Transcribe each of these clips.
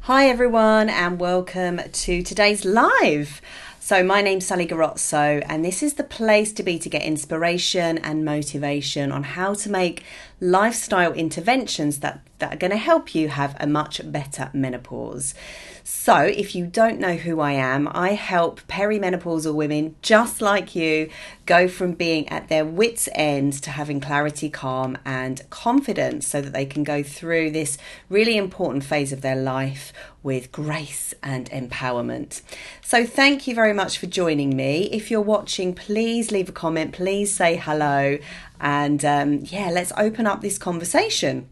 Hi everyone and welcome to today's live. So my name's Sally Garozzo and this is the place to be to get inspiration and motivation on how to make lifestyle interventions that are going to help you have a much better menopause. So if you don't know who I am, I help perimenopausal women just like you go from being at their wits' end to having clarity, calm and confidence so that they can go through this really important phase of their life with grace and empowerment. So thank you very much for joining me. If you're watching, please leave a comment, please say hello, and let's open up this conversation.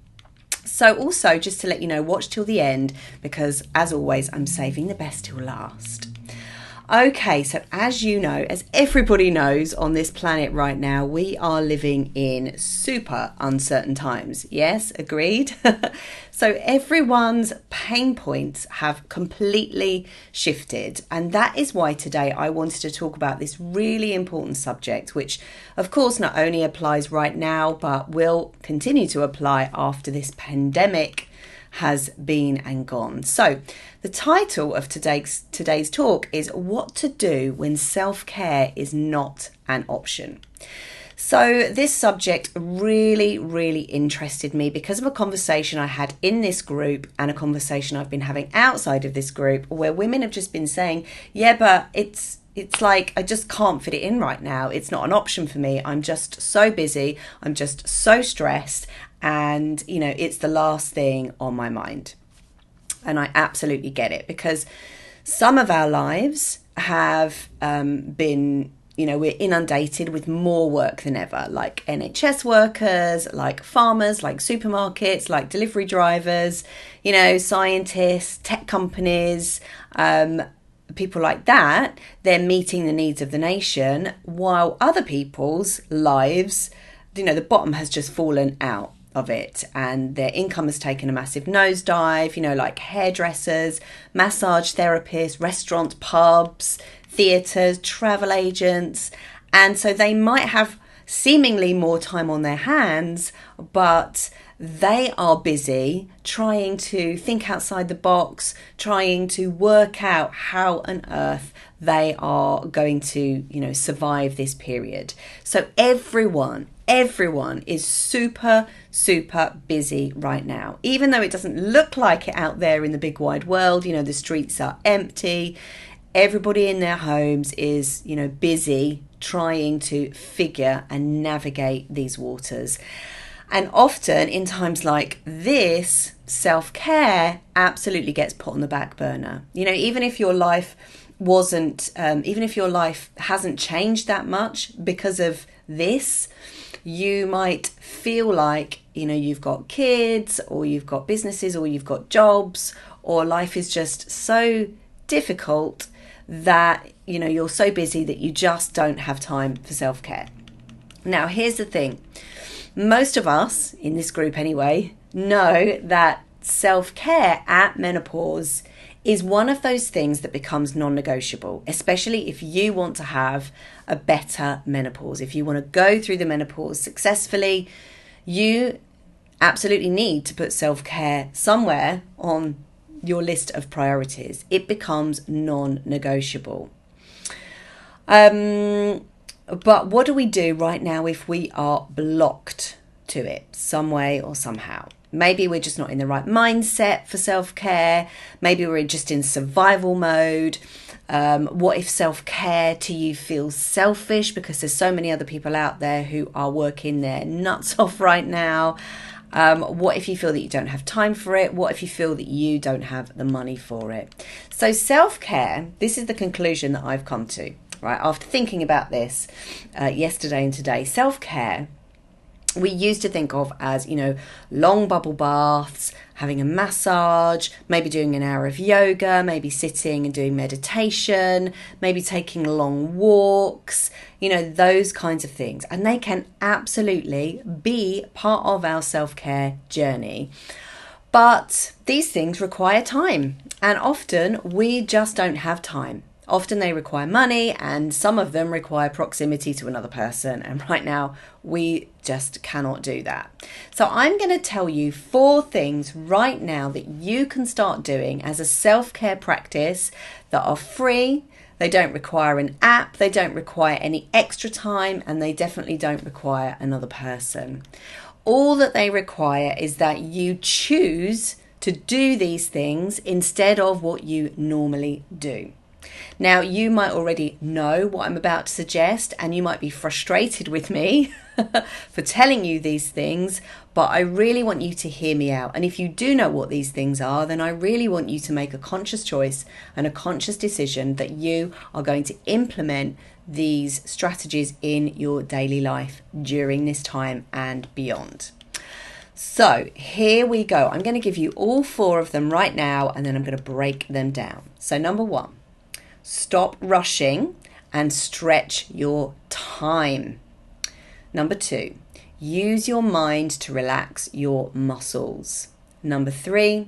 So also, just to let you know, watch till the end because as always, I'm saving the best till last. Okay, so as you know, as everybody knows on this planet right now, we are living in super uncertain times. Yes, agreed? So everyone's pain points have completely shifted. And that is why today I wanted to talk about this really important subject, which of course not only applies right now, but will continue to apply after this pandemic has been and gone. So the title of today's talk is What to Do When Self-Care is Not an Option. So this subject really interested me because of a conversation I had in this group and a conversation I've been having outside of this group where women have just been saying, yeah, but it's like I just can't fit it in right now. It's not an option for me. I'm just so busy. I'm just so stressed. And, you know, it's the last thing on my mind. And I absolutely get it because some of our lives have been, you know, we're inundated with more work than ever, like NHS workers, like farmers, like supermarkets, like delivery drivers, you know, scientists, tech companies, people like that. They're meeting the needs of the nation while other people's lives, you know, the bottom has just fallen out of it and their income has taken a massive nosedive, you know, like hairdressers, massage therapists, restaurants, pubs, theatres, travel agents. And so they might have seemingly more time on their hands, but they are busy trying to think outside the box, trying to work out how on earth they are going to, you know, survive this period. So everyone is super busy right now. Even though it doesn't look like it out there in the big wide world, you know, the streets are empty. Everybody in their homes is, you know, busy trying to figure and navigate these waters. And often in times like this, self-care absolutely gets put on the back burner. You know, even if your life hasn't changed that much because of this, you might feel like, you know, you've got kids or you've got businesses or you've got jobs or life is just so difficult that, you know, you're so busy that you just don't have time for self-care. Now, here's the thing. Most of us, in this group anyway, know that self-care at menopause is one of those things that becomes non-negotiable, especially if you want to have a better menopause. If you want to go through the menopause successfully, you absolutely need to put self-care somewhere on your list of priorities. It becomes non-negotiable. But what do we do right now if we are blocked to it some way or somehow? Maybe we're just not in the right mindset for self-care. Maybe we're just in survival mode. What if self-care to you feels selfish because there's so many other people out there who are working their nuts off right now? What if you feel that you don't have time for it? What if you feel that you don't have the money for it? So self-care, this is the conclusion that I've come to, right? After thinking about this yesterday and today, self-care we used to think of as, you know, long bubble baths, having a massage, maybe doing an hour of yoga, maybe sitting and doing meditation, maybe taking long walks, you know, those kinds of things. And they can absolutely be part of our self-care journey. But these things require time. And often we just don't have time. Often they require money, and some of them require proximity to another person. And right now, we just cannot do that. So I'm going to tell you 4 things right now that you can start doing as a self-care practice that are free. They don't require an app, they don't require any extra time, and they definitely don't require another person. All that they require is that you choose to do these things instead of what you normally do. Now, you might already know what I'm about to suggest, and you might be frustrated with me for telling you these things, but I really want you to hear me out. And if you do know what these things are, then I really want you to make a conscious choice and a conscious decision that you are going to implement these strategies in your daily life during this time and beyond. So here we go. I'm going to give you all 4 of them right now, and then I'm going to break them down. So number 1, stop rushing and stretch your time. Number 2, use your mind to relax your muscles. Number 3,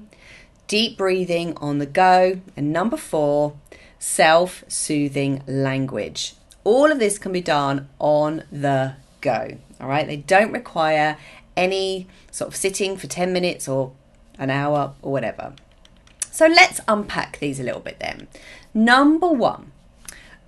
deep breathing on the go. And number 4, self-soothing language. All of this can be done on the go. All right, they don't require any sort of sitting for 10 minutes or an hour or whatever. So let's unpack these a little bit then. Number 1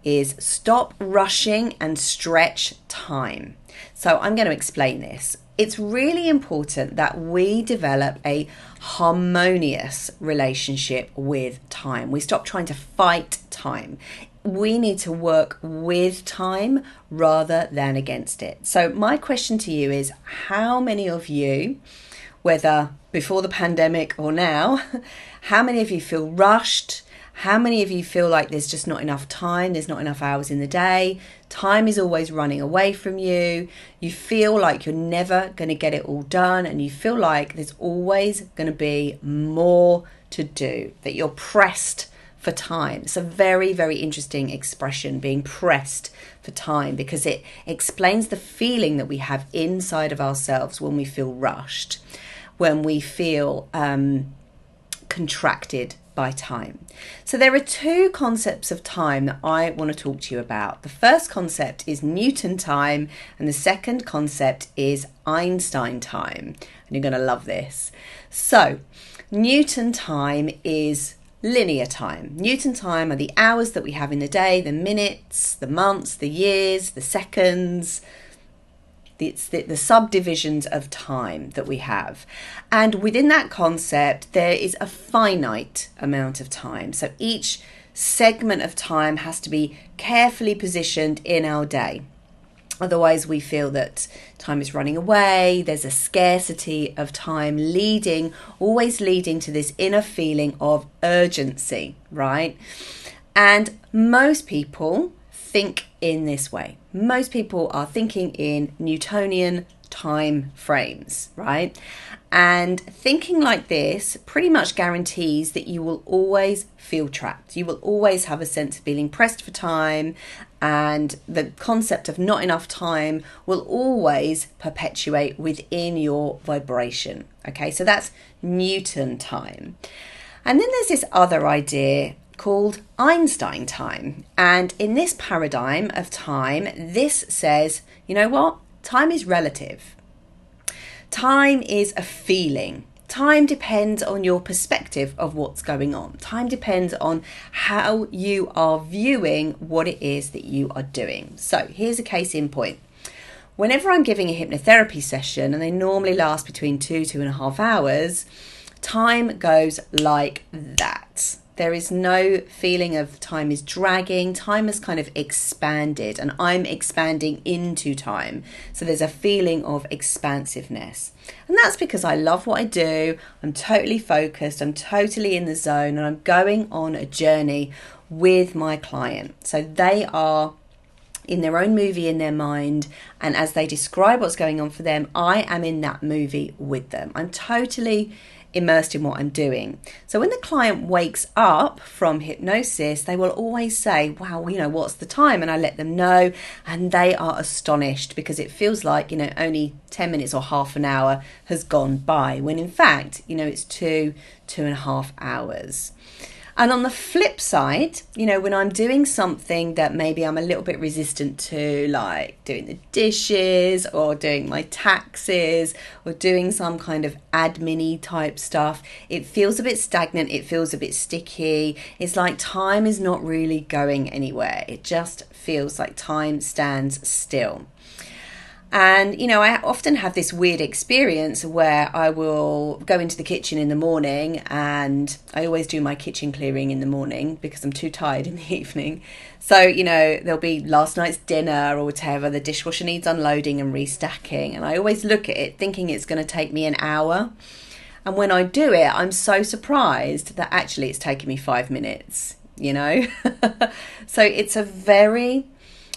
is stop rushing and stretch time. So I'm going to explain this. It's really important that we develop a harmonious relationship with time. We stop trying to fight time. We need to work with time rather than against it. So my question to you is, how many of you, whether before the pandemic or now, how many of you feel rushed? How many of you feel like there's just not enough time? There's not enough hours in the day. Time is always running away from you. You feel like you're never going to get it all done, and you feel like there's always going to be more to do, that you're pressed for time. It's a very, very interesting expression, being pressed for time, because it explains the feeling that we have inside of ourselves when we feel rushed, when we feel contracted by time. So there are 2 concepts of time that I want to talk to you about. The first concept is Newton time, and the second concept is Einstein time. And you're going to love this. So Newton time is linear time. Newton time are the hours that we have in the day, the minutes, the months, the years, the seconds. It's the subdivisions of time that we have. And within that concept, there is a finite amount of time. So each segment of time has to be carefully positioned in our day. Otherwise, we feel that time is running away. There's a scarcity of time always leading to this inner feeling of urgency, right? And most people think in this way. Most people are thinking in Newtonian time frames, right? And thinking like this pretty much guarantees that you will always feel trapped. You will always have a sense of feeling pressed for time, and the concept of not enough time will always perpetuate within your vibration. Okay, so that's Newton time. And then there's this other idea called Einstein time. And in this paradigm of time, this says, you know what? Time is relative. Time is a feeling. Time depends on your perspective of what's going on. Time depends on how you are viewing what it is that you are doing. So here's a case in point. Whenever I'm giving a hypnotherapy session, and they normally last between 2.5 hours, time goes like that. There is no feeling of time is dragging. Time has kind of expanded, and I'm expanding into time. So there's a feeling of expansiveness. And that's because I love what I do. I'm totally focused. I'm totally in the zone, and I'm going on a journey with my client. So they are in their own movie in their mind, and as they describe what's going on for them, I am in that movie with them. I'm totally immersed in what I'm doing. So when the client wakes up from hypnosis, they will always say, wow, what's the time? And I let them know, and they are astonished because it feels like, only 10 minutes or half an hour has gone by, when in fact, it's 2.5 hours. And on the flip side, when I'm doing something that maybe I'm a little bit resistant to, like doing the dishes or doing my taxes or doing some kind of admin-y type stuff, it feels a bit stagnant, it feels a bit sticky. It's like time is not really going anywhere. It just feels like time stands still. And, I often have this weird experience where I will go into the kitchen in the morning, and I always do my kitchen clearing in the morning because I'm too tired in the evening. So, there'll be last night's dinner or whatever, the dishwasher needs unloading and restacking. And I always look at it thinking it's going to take me an hour. And when I do it, I'm so surprised that actually it's taken me 5 minutes, So it's a very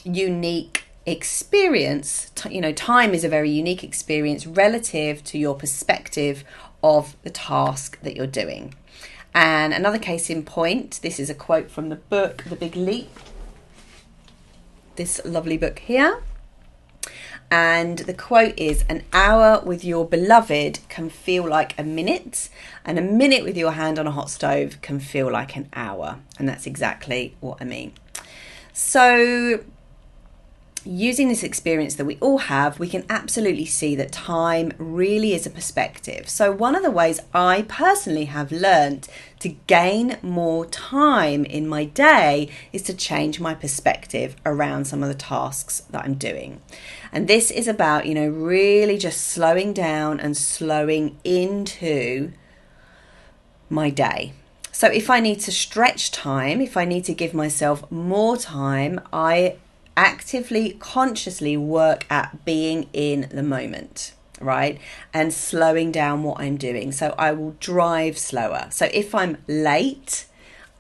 unique experience. Time is a very unique experience relative to your perspective of the task that you're doing. And another case in point, this is a quote from the book The Big Leap, this lovely book here. And the quote is, "An hour with your beloved can feel like a minute, and a minute with your hand on a hot stove can feel like an hour." And that's exactly what I mean. So using this experience that we all have, we can absolutely see that time really is a perspective. So one of the ways I personally have learned to gain more time in my day is to change my perspective around some of the tasks that I'm doing. And this is about, really just slowing down and slowing into my day. So if I need to stretch time, if I need to give myself more time, I actively, consciously work at being in the moment, right? And slowing down what I'm doing. So I will drive slower. So if I'm late,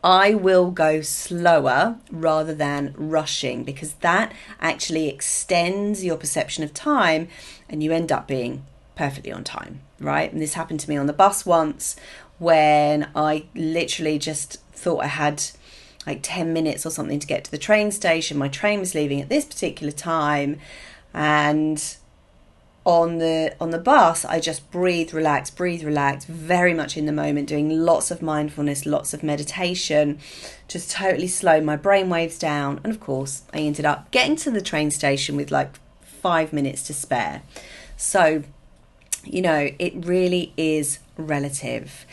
I will go slower rather than rushing, because that actually extends your perception of time and you end up being perfectly on time, right? And this happened to me on the bus once when I literally just thought I had like 10 minutes or something to get to the train station. My train was leaving at this particular time, and on the bus I just breathe, relax, very much in the moment, doing lots of mindfulness, lots of meditation, just totally slow my brain waves down. And of course I ended up getting to the train station with like 5 minutes to spare. So it really is relative.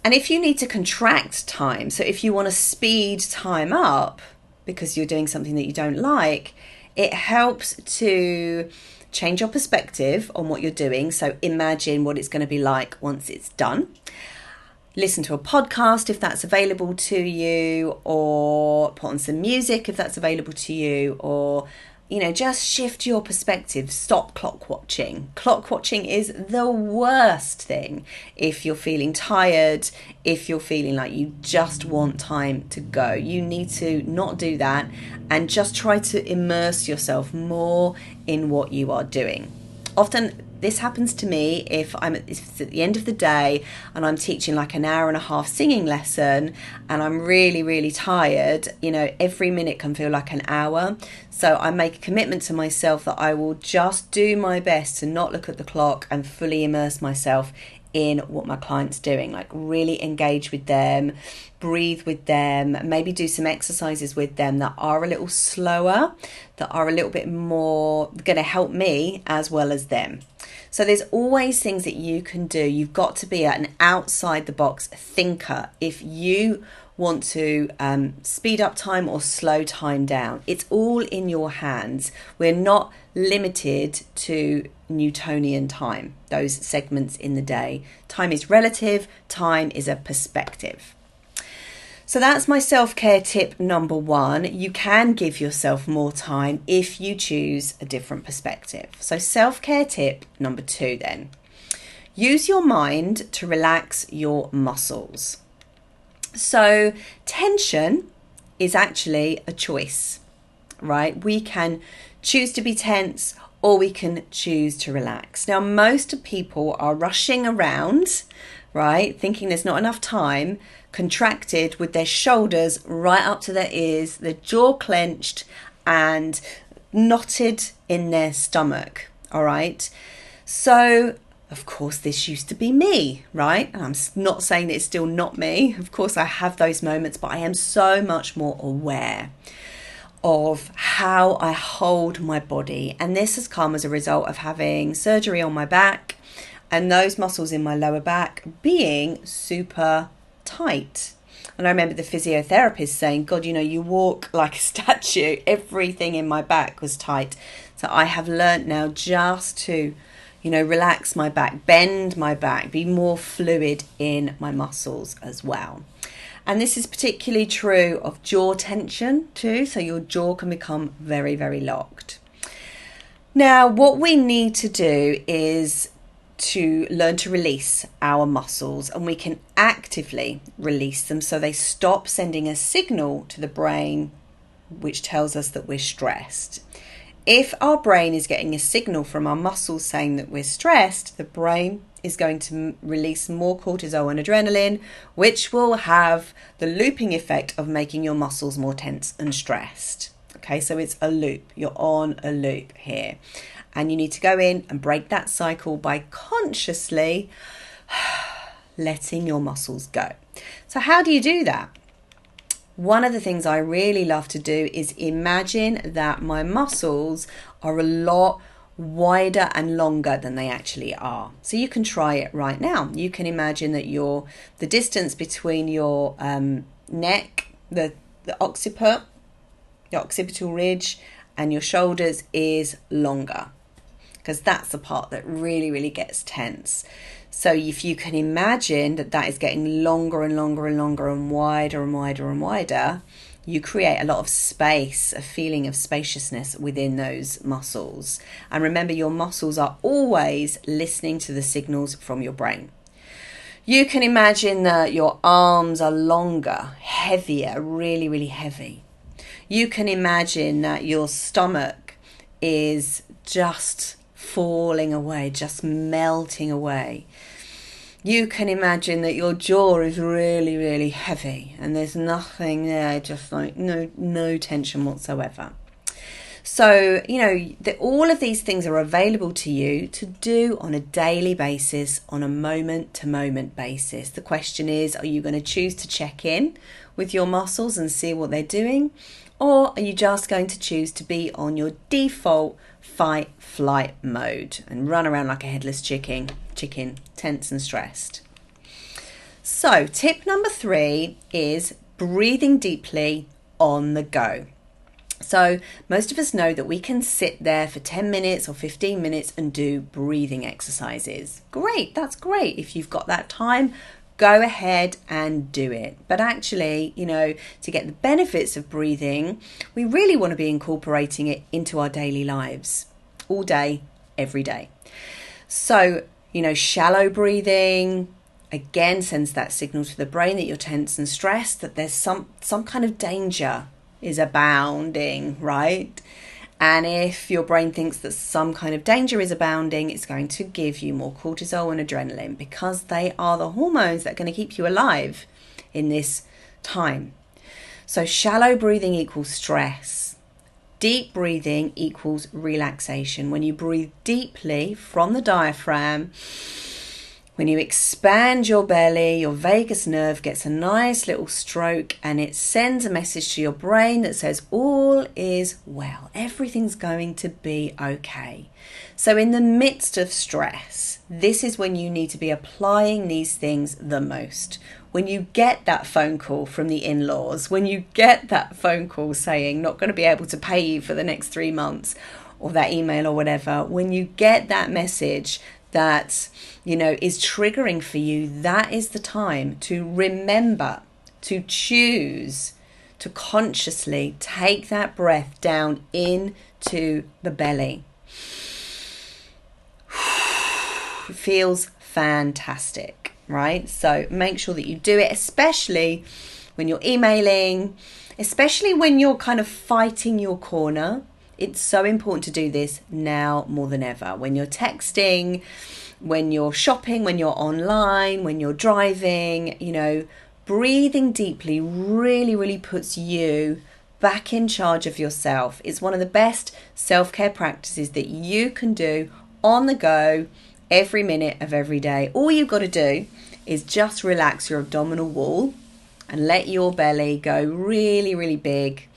And if you need to contract time, so if you want to speed time up because you're doing something that you don't like, it helps to change your perspective on what you're doing. So imagine what it's going to be like once it's done. Listen to a podcast if that's available to you, or put on some music if that's available to you, or just shift your perspective. Stop clock watching. Clock watching is the worst thing if you're feeling tired, if you're feeling like you just want time to go. You need to not do that and just try to immerse yourself more in what you are doing. Often this happens to me if it's at the end of the day and I'm teaching like an hour and a half singing lesson and I'm really, really tired. Every minute can feel like an hour. So I make a commitment to myself that I will just do my best to not look at the clock and fully immerse myself in what my client's doing, like really engage with them, breathe with them, maybe do some exercises with them that are a little slower, that are a little bit more going to help me as well as them. So there's always things that you can do. You've got to be an outside the box thinker if you want to speed up time or slow time down. It's all in your hands. We're not limited to Newtonian time, those segments in the day. Time is relative, time is a perspective. So that's my self-care tip number 1. You can give yourself more time if you choose a different perspective. So self-care tip number 2 then. Use your mind to relax your muscles. So tension is actually a choice, right? We can choose to be tense or we can choose to relax. Now, most people are rushing around, right? Thinking there's not enough time, contracted with their shoulders right up to their ears, their jaw clenched and knotted in their stomach, all right? So Of course, this used to be me, right? And I'm not saying that it's still not me. Of course, I have those moments, but I am so much more aware of how I hold my body. And this has come as a result of having surgery on my back and those muscles in my lower back being super tight. And I remember the physiotherapist saying, God, you walk like a statue. Everything in my back was tight. So I have learnt now just to, relax my back, bend my back, be more fluid in my muscles as well. And this is particularly true of jaw tension too. So your jaw can become very, very locked. Now, what we need to do is to learn to release our muscles, and we can actively release them so they stop sending a signal to the brain which tells us that we're stressed. If our brain is getting a signal from our muscles saying that we're stressed, the brain is going to release more cortisol and adrenaline, which will have the looping effect of making your muscles more tense and stressed. Okay, so it's a loop. You're on a loop here. And you need to go in and break that cycle by consciously letting your muscles go. So how do you do that? One of the things I really love to do is imagine that my muscles are a lot wider and longer than they actually are. So you can try it right now. You can imagine that the distance between your neck, the occiput, your occipital ridge, and your shoulders is longer, because that's the part that really, really gets tense. So if you can imagine that is getting longer and longer and longer and wider and wider and wider, you create a lot of space, a feeling of spaciousness within those muscles. And remember, your muscles are always listening to the signals from your brain. You can imagine that your arms are longer, heavier, really, really heavy. You can imagine that your stomach is just falling away, just melting away. You can imagine that your jaw is really, really heavy and there's nothing there, just like no tension whatsoever. So, all of these things are available to you to do on a daily basis, on a moment-to-moment basis. The question is, are you going to choose to check in with your muscles and see what they're doing? Or are you just going to choose to be on your default fight-flight mode and run around like a headless chicken, tense and stressed? So tip number 3 is breathing deeply on the go. So most of us know that we can sit there for 10 minutes or 15 minutes and do breathing exercises. Great, that's great. If you've got that time, go ahead and do it. But actually, to get the benefits of breathing, we really want to be incorporating it into our daily lives all day, every day. So, shallow breathing, again, sends that signal to the brain that you're tense and stressed, that there's some kind of danger is abounding, right? And if your brain thinks that some kind of danger is abounding, it's going to give you more cortisol and adrenaline, because they are the hormones that are going to keep you alive in this time. So shallow breathing equals stress. Deep breathing equals relaxation. When you breathe deeply from the diaphragm, when you expand your belly, your vagus nerve gets a nice little stroke, and it sends a message to your brain that says all is well. Everything's going to be okay. So in the midst of stress, this is when you need to be applying these things the most. When you get that phone call from the in-laws, when you get that phone call saying not going to be able to pay you for the next 3 months, or that email or whatever, when you get that message that is triggering for you, that is the time to remember to choose to consciously take that breath down into the belly. It feels fantastic, right? So make sure that you do it, especially when you're emailing, especially when you're kind of fighting your corner. It's so important to do this now more than ever. When you're texting, when you're shopping, when you're online, when you're driving, breathing deeply really, really puts you back in charge of yourself. It's one of the best self-care practices that you can do on the go every minute of every day. All you've got to do is just relax your abdominal wall and let your belly go really, really big.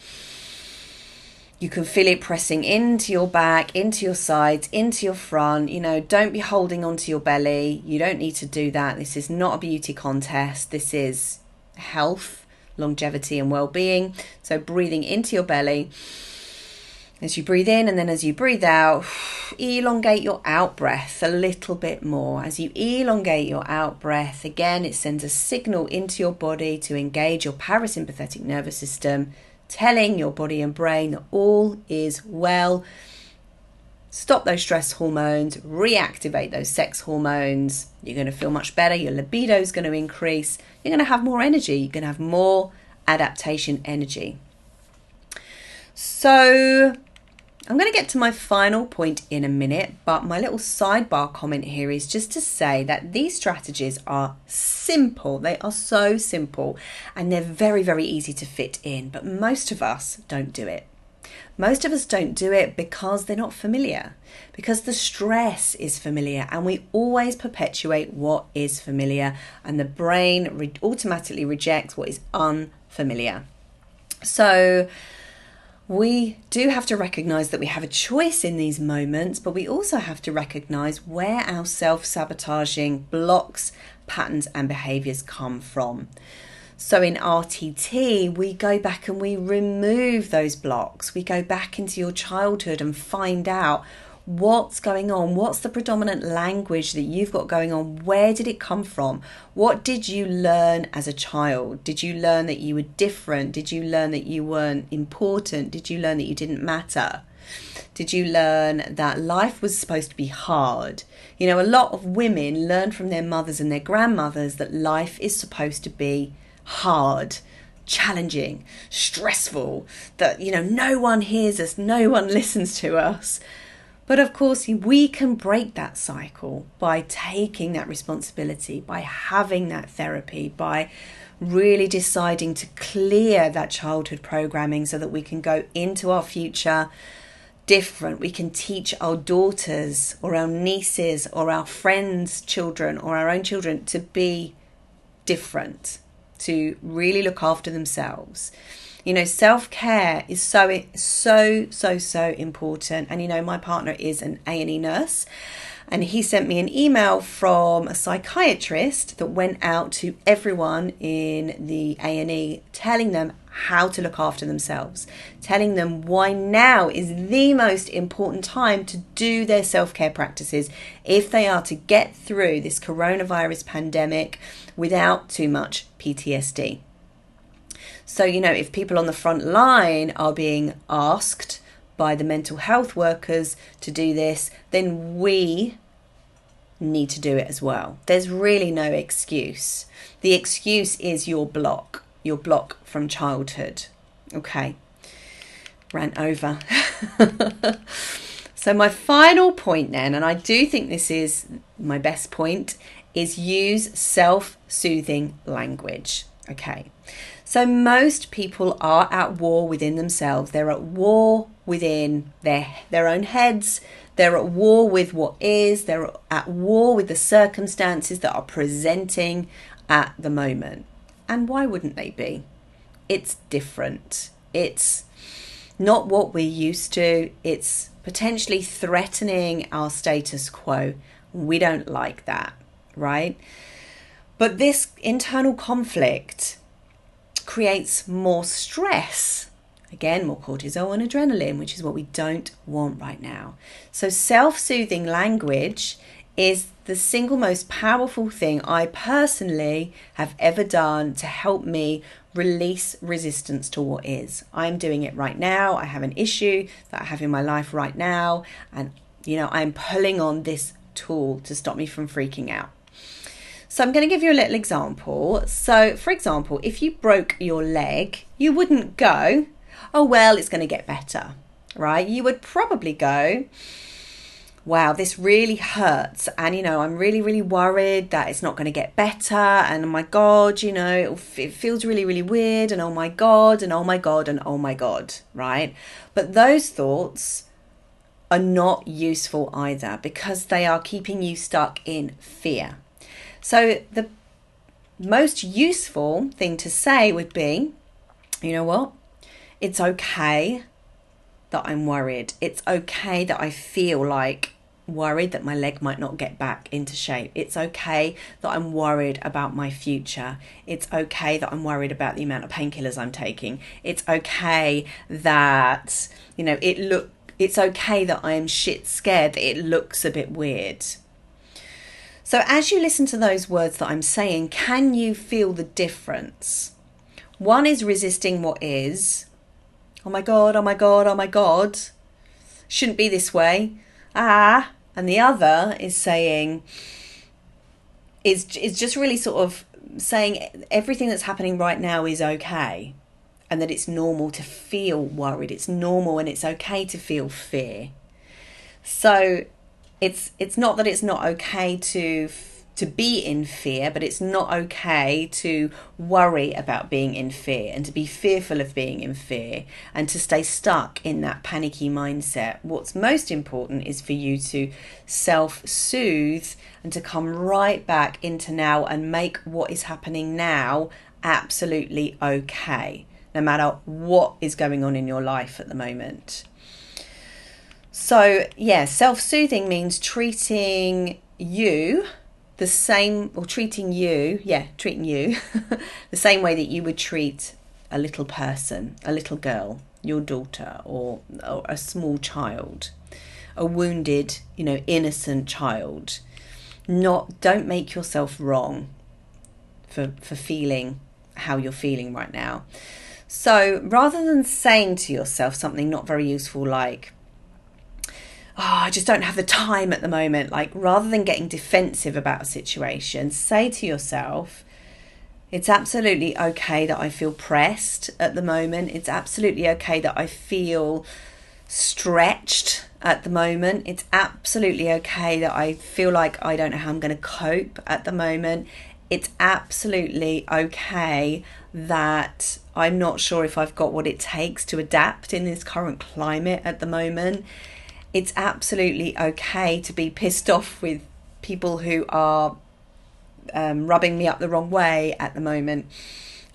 You can feel it pressing into your back, into your sides, into your front. Don't be holding onto your belly. You don't need to do that. This is not a beauty contest. This is health, longevity and well-being. So breathing into your belly as you breathe in, and then as you breathe out, elongate your out breath a little bit more. As you elongate your out breath, again, it sends a signal into your body to engage your parasympathetic nervous system, telling your body and brain that all is well. Stop those stress hormones, reactivate those sex hormones. You're going to feel much better. Your libido is going to increase. You're going to have more energy. You're going to have more adaptation energy. So I'm going to get to my final point in a minute, but my little sidebar comment here is just to say that these strategies are simple. They are so simple and they're very, very easy to fit in, but most of us don't do it. Most of us don't do it because they're not familiar, because the stress is familiar, and we always perpetuate what is familiar, and the brain automatically rejects what is unfamiliar. So we do have to recognize that we have a choice in these moments, but we also have to recognize where our self-sabotaging blocks, patterns, and behaviors come from. So in RTT, we go back and we remove those blocks. We go back into your childhood and find out what's going on. What's the predominant language that you've got going on? Where did it come from? What did you learn as a child? Did you learn that you were different? Did you learn that you weren't important? Did you learn that you didn't matter? Did you learn that life was supposed to be hard? A lot of women learn from their mothers and their grandmothers that life is supposed to be hard, challenging, stressful, that, no one hears us, no one listens to us. But of course, we can break that cycle by taking that responsibility, by having that therapy, by really deciding to clear that childhood programming so that we can go into our future different. We can teach our daughters or our nieces or our friends' children or our own children to be different, to really look after themselves. Self-care is so important. And, my partner is an A&E nurse, and he sent me an email from a psychiatrist that went out to everyone in the A&E, telling them how to look after themselves, telling them why now is the most important time to do their self-care practices if they are to get through this coronavirus pandemic without too much PTSD. So, if people on the front line are being asked by the mental health workers to do this, then we need to do it as well. There's really no excuse. The excuse is your block from childhood. Okay, rant over. So my final point then, and I do think this is my best point, is use self-soothing language. Okay, so most people are at war within themselves. They're at war within their own heads. They're at war with what is. They're at war with the circumstances that are presenting at the moment. And why wouldn't they be? It's different. It's not what we're used to. It's potentially threatening our status quo. We don't like that, right? But this internal conflict creates more stress. Again, more cortisol and adrenaline, which is what we don't want right now. So self-soothing language is the single most powerful thing I personally have ever done to help me release resistance to what is. I'm doing it right now. I have an issue that I have in my life right now, and I'm pulling on this tool to stop me from freaking out. So I'm going to give you a little example. So for example, if you broke your leg, you wouldn't go, oh, well, it's going to get better, right? You would probably go, wow, this really hurts. And, I'm really, really worried that it's not going to get better. And oh my God, it feels really, really weird. And oh my God, and oh my God, and oh my God, right? But those thoughts are not useful either, because they are keeping you stuck in fear. So the most useful thing to say would be, you know what? It's okay that I'm worried. It's okay that I feel like worried that my leg might not get back into shape. It's okay that I'm worried about my future. It's okay that I'm worried about the amount of painkillers I'm taking. It's okay that, it's okay that I'm shit scared, that it looks a bit weird. So as you listen to those words that I'm saying, can you feel the difference? One is resisting what is. Oh my God, oh my God, oh my God. Shouldn't be this way. And the other is saying, is just really sort of saying everything that's happening right now is okay. And that it's normal to feel worried. It's normal and it's okay to feel fear. So it's not that it's not okay to be in fear, but it's not okay to worry about being in fear and to be fearful of being in fear and to stay stuck in that panicky mindset. What's most important is for you to self-soothe and to come right back into now and make what is happening now absolutely okay, no matter what is going on in your life at the moment. So yeah, self-soothing means treating you the same, or treating you the same way that you would treat a little person, a little girl, your daughter, or a small child, a wounded, innocent child. Don't make yourself wrong for feeling how you're feeling right now. So rather than saying to yourself something not very useful like, I just don't have the time at the moment. Like, rather than getting defensive about a situation, say to yourself, it's absolutely okay that I feel pressed at the moment. It's absolutely okay that I feel stretched at the moment. It's absolutely okay that I feel like I don't know how I'm going to cope at the moment. It's absolutely okay that I'm not sure if I've got what it takes to adapt in this current climate at the moment. It's absolutely okay to be pissed off with people who are rubbing me up the wrong way at the moment.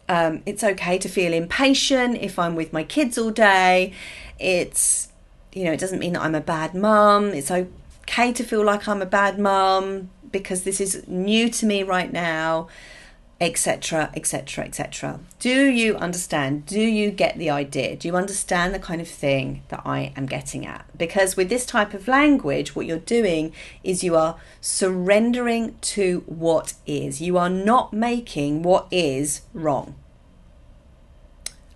It's okay to feel impatient if I'm with my kids all day. It doesn't mean that I'm a bad mum. It's okay to feel like I'm a bad mum because this is new to me right now, etc., etc., etc. Do you understand? Do you get the idea? Do you understand the kind of thing that I am getting at? Because with this type of language, what you're doing is you are surrendering to what is. You are not making what is wrong.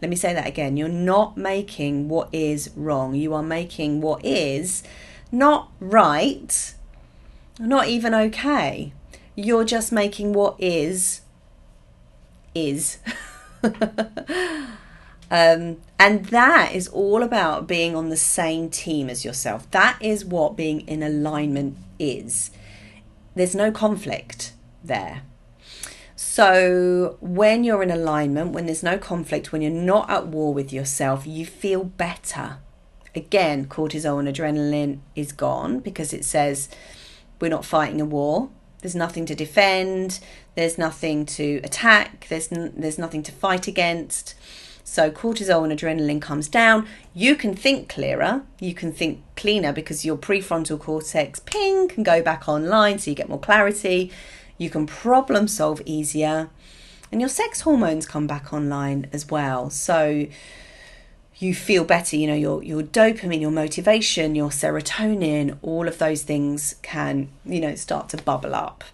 Let me say that again. You're not making what is wrong. You are making what is not right, not even okay. You're just making what is. And that is all about being on the same team as yourself. That is what being in alignment is. There's no conflict there. So when you're in alignment, when there's no conflict, when you're not at war with yourself, you feel better. Again, cortisol and adrenaline is gone because it says we're not fighting a war. There's nothing to defend. There's nothing to attack. There's nothing to fight against. So cortisol and adrenaline comes down. You can think clearer. You can think cleaner because your prefrontal cortex can go back online, so you get more clarity. You can problem solve easier. And your sex hormones come back online as well. So you feel better, your dopamine, your motivation, your serotonin, all of those things can, start to bubble up.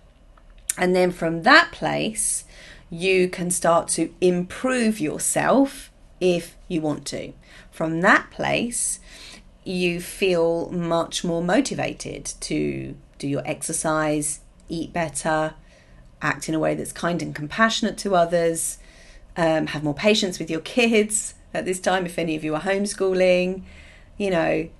And then from that place, you can start to improve yourself if you want to. From that place, you feel much more motivated to do your exercise, eat better, act in a way that's kind and compassionate to others, have more patience with your kids at this time if any of you are homeschooling,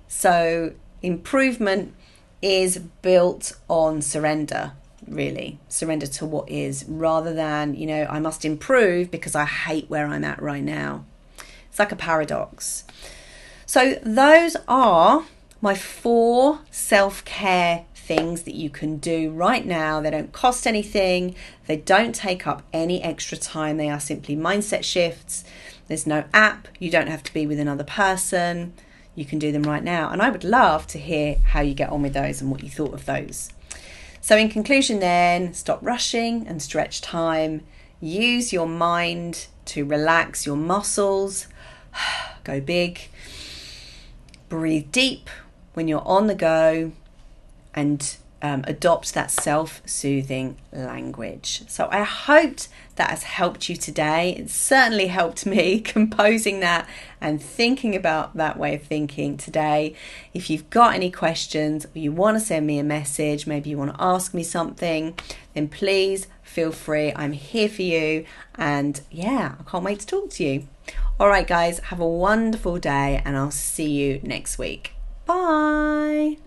so improvement is built on surrender, really. Surrender to what is, rather than, I must improve because I hate where I'm at right now. It's like a paradox. So those are my 4 self-care things that you can do right now. They don't cost anything. They don't take up any extra time. They are simply mindset shifts. There's no app. You don't have to be with another person. You can do them right now. And I would love to hear how you get on with those and what you thought of those. So in conclusion then, stop rushing and stretch time. Use your mind to relax your muscles. Go big. Breathe deep when you're on the go, and adopt that self-soothing language. So I hoped that has helped you today. It certainly helped me composing that and thinking about that way of thinking today. If you've got any questions or you want to send me a message, maybe you want to ask me something, then please feel free. I'm here for you, and yeah, I can't wait to talk to you. All right, guys, have a wonderful day, and I'll see you next week. Bye.